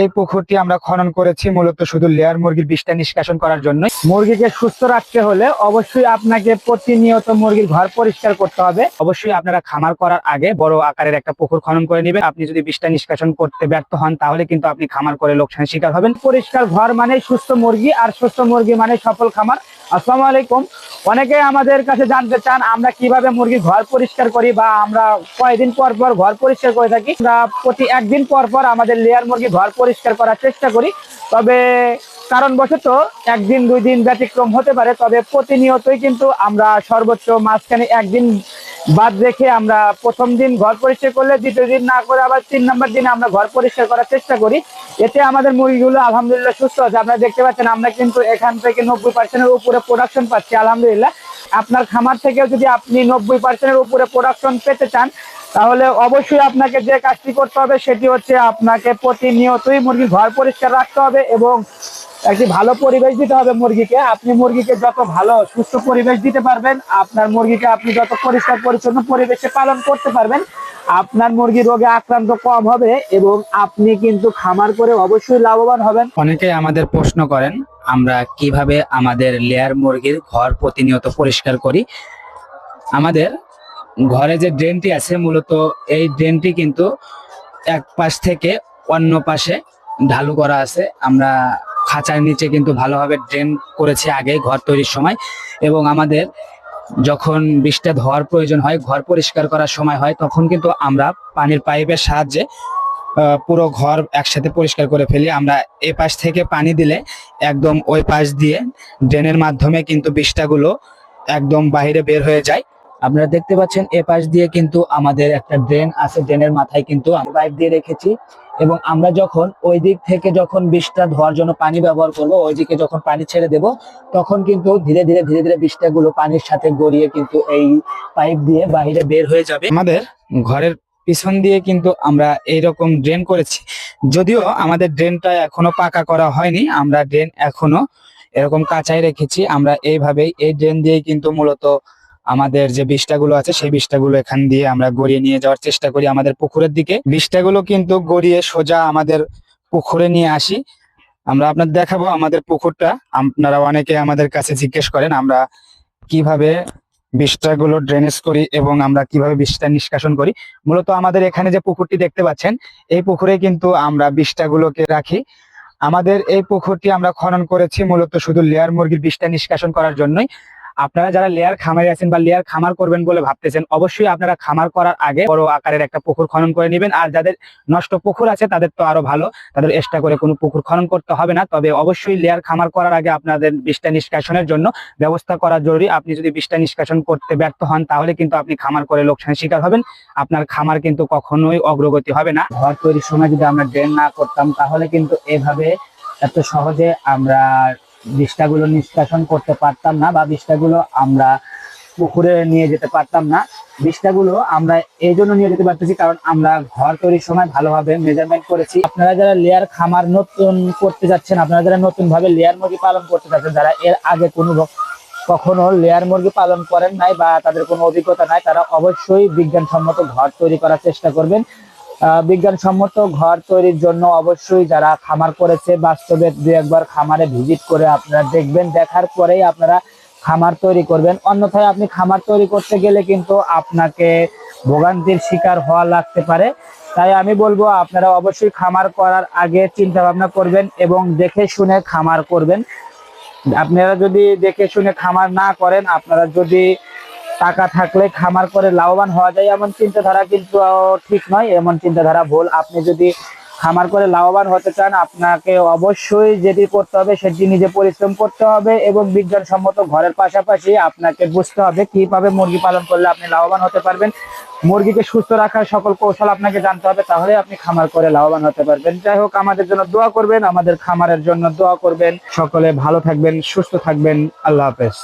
এই পুকুরটি আমরা খনন করেছি মূলত শুধু লেয়ার মুরগির বিষটা নিষ্কাশন করার জন্য। মুরগিকে সুস্থ রাখতে হলে অবশ্যই আপনাকে প্রতিনিয়ত মুরগির ঘর পরিষ্কার করতে হবে। অবশ্যই আপনারা খামার করার আগে বড় আকারের একটা পুকুর খনন করে নেবেন। আপনি যদি বিষটা নিষ্কাশন করতে ব্যর্থ হন তাহলে কিন্তু আপনি খামার করে লোকসানের শিকার হবেন। পরিষ্কার ঘর মানে সুস্থ মুরগি, আর সুস্থ মুরগি মানে সফল খামার। আসসালামু আলাইকুম। অনেকে আমাদের কাছে জানতে চান আমরা কিভাবে মুরগির ঘর পরিষ্কার করি বা আমরা কয়দিন পর পর ঘর পরিষ্কার করে থাকি। আমরা প্রতি একদিন পর পর আমাদের লেয়ার মুরগি ঘর পরিষ্কার করার চেষ্টা করি, তবে কারণবশত একদিন দুই দিন ব্যতিক্রম হতে পারে। তবে প্রতিনিয়তই কিন্তু আমরা সর্বোচ্চ মাঝখানে একদিন বাদ রেখে আমরা প্রথম দিন ঘর পরিষ্কার করলে দ্বিতীয় দিন না করে আবার 3 নম্বর দিনে আমরা ঘর পরিষ্কার করার চেষ্টা করি। এতে আমাদের মুরগিগুলো আলহামদুলিল্লাহ সুস্থ আছে। আপনারা দেখতে পাচ্ছেন আমরা কিন্তু এখান থেকে 90% উপরে প্রোডাকশন পাচ্ছি আলহামদুলিল্লাহ। আপনার খামার থেকেও যদি আপনি 90% উপরে প্রোডাকশন পেতে চান তাহলে অবশ্যই আপনাকে যে কাজটি করতে হবে সেটি হচ্ছে আপনাকে প্রতিনিয়তই মুরগির ঘর পরিষ্কার রাখতে হবে এবং একটি ভালো পরিবেশ দিতে হবে মুরগিকে। আপনি মুরগিকে যত ভালো সুস্থ পরিবেশ দিতে পারবেন, আপনার মুরগিকে আপনি যত পরিষ্কার পরিচ্ছন্ন পরিবেশে পালন করতে পারবেন, আপনার মুরগি রোগে আক্রান্ত কম হবে এবং আপনি কিন্তু খামার করে অবশ্যই লাভবান হবেন। অনেকে আমাদের প্রশ্ন করেন আমরা কিভাবে আমাদের লেয়ার মুরগির ঘর প্রতিনিয়ত পরিষ্কার করি। আমাদের ঘরে যে ড্রেনটি আছে মূলত এই ড্রেনটি কিন্তু এক পাশ থেকে অন্য পাশে ঢালু করা আছে। আমরা খাঁচার নিচে কিন্তু ভালোভাবে ড্রেন করেছি আগে ঘর তৈরির সময়, এবং আমাদের যখন বিষটা ধোয়ার প্রয়োজন হয়, ঘর পরিষ্কার করার সময় হয়, তখন কিন্তু আমরা পানির পাইপের সাহায্যে পুরো ঘর একসাথে পরিষ্কার করে ফেলি। আমরা এ পাশ থেকে পানি দিলে একদম ওই পাশ দিয়ে ড্রেনের মাধ্যমে কিন্তু বিষটাগুলো একদম বাইরে বের হয়ে যায়। আপনারা দেখতে পাচ্ছেন এ পাশ দিয়ে কিন্তু আমাদের একটা ড্রেন আছে, ড্রেনের মাথায় কিন্তু আমরা পাইপ দিয়ে রেখেছি, এবং আমরা যখন ওই দিক থেকে যখন বিষটা ধোয়ার জন্য পানি ব্যবহার করব, ওই দিকে যখন পানি ছেড়ে দেব তখন কিন্তু ধীরে ধীরে বিষটাগুলো পানির সাথে গড়িয়ে কিন্তু এই পাইপ দিয়ে বাইরে বের হয়ে যাবে। আমাদের ঘরের পিছন দিয়ে কিন্তু আমরা এইরকম ড্রেন করেছি, যদিও আমাদের ড্রেনটা এখনো পাকা করা হয়নি, আমরা ড্রেন এখনো এরকম কাঁচাই রেখেছি। আমরা এইভাবেই এই ড্রেন দিয়ে কিন্তু মূলত আমাদের যে বিষটাগুলো আছে সেই বিষটাগুলো এখান দিয়ে আমরা গড়িয়ে নিয়ে যাওয়ার চেষ্টা করি আমাদের পুকুরের দিকে। বিষটাগুলো কিন্তু গড়িয়ে সোজা আমাদের পুকুরে নিয়ে আসি। আমরা আপনাদের দেখাবো আমাদের পুকুরটা। আপনারা অনেকে আমাদের কাছে জিজ্ঞেস করেন আমরা কিভাবে বিষটাগুলো ড্রেনেজ করি এবং আমরা কিভাবে বিষটা নিষ্কাশন করি। মূলত আমাদের এখানে যে পুকুরটি দেখতে পাচ্ছেন এই পুকুরে কিন্তু আমরা বিষটাগুলোকে রাখি। আমাদের এই পুকুরটি আমরা খনন করেছি মূলত শুধু লেয়ার মুরগির বিষটা নিষ্কাশন করার জন্যই। আপনারা যারা লেয়ার খামারে আছেন বা লেয়ার খামার করবেন বলে ভাবতেছেন, অবশ্যই আপনারা খামার করার আগে বড় আকারের একটা পুকুর খনন করে নেবেন। আর যাদের নষ্ট পুকুর আছে তাদের তো আরো ভালো, তাদের এক্সট্রা করে কোনো পুকুর খনন করতে হবে না। তবে অবশ্যই লেয়ার খামার করার আগে আপনাদের বিষটা নিষ্কাশনের জন্য ব্যবস্থা করা জরুরি। আপনি যদি বিষটা নিষ্কাশন করতে ব্যর্থ হন তাহলে কিন্তু আপনি খামার করে লোকসানের শিকার হবেন। আপনার খামার কিন্তু কখনোই অগ্রগতি হবে না। ঘর তৈরির সময় যদি আমরা ড্রেন না করতাম তাহলে কিন্তু এভাবে এত সহজে আমরা বিষটাগুলো নিষ্কাশন করতে পারতাম না বা বিষটাগুলো আমরা পুকুরে নিয়ে যেতে পারতাম না। বিষটাগুলো আমরা এই জন্য নিয়ে যেতে পারতেছি কারণ আমরা ঘর তৈরির সময় ভালোভাবে মেজারমেন্ট করেছি। আপনারা যারা লেয়ার খামার নতুন করতে যাচ্ছেন, আপনারা যারা নতুন ভাবে লেয়ার মুরগি পালন করতে যাচ্ছেন, যারা এর আগে কখনো লেয়ার মুরগি পালন করেন নাই বা তাদের কোনো অভিজ্ঞতা নাই, তারা অবশ্যই বিজ্ঞানসম্মত ঘর তৈরি করার চেষ্টা করবেন। বিজ্ঞানসম্মত ঘর তৈরির জন্য অবশ্যই যারা খামার করেছে বাস্তবে 2-1 বার খামারে ভিজিট করে আপনারা দেখবেন, দেখার পরেই আপনারা খামার তৈরি করবেন। অন্যথায় আপনি খামার তৈরি করতে গেলে কিন্তু আপনাকে ভোগান্তির শিকার হওয়া লাগতে পারে। তাই আমি বলবো আপনারা অবশ্যই খামার করার আগে চিন্তা ভাবনা করবেন এবং দেখে শুনে খামার করবেন। আপনারা যদি দেখে শুনে খামার না করেন, আপনারা যদি টাকা থাকলে খামার করে লাভবান হওয়া যায় এমন চিন্তাধারা কিন্তু ঠিক নয়, এমন চিন্তাধারা ভুল। আপনি যদি খামার করে লাভবান হতে চান আপনাকে অবশ্যই যেটি করতে হবে সেটি নিজে পরিশ্রম করতে হবে এবং বিজ্ঞানসম্মত ঘরের পাশাপাশি আপনাকে বুঝতে হবে কিভাবে মুরগি পালন করলে আপনি লাভবান হতে পারবেন। মুরগিকে সুস্থ রাখার সকল কৌশল আপনাকে জানতে হবে, তাহলে আপনি খামার করে লাভবান হতে পারবেন। যাই হোক, আমাদের জন্য দোয়া করবেন, আমাদের খামারের জন্য দোয়া করবেন। সকলে ভালো থাকবেন, সুস্থ থাকবেন। আল্লাহ হাফেজ।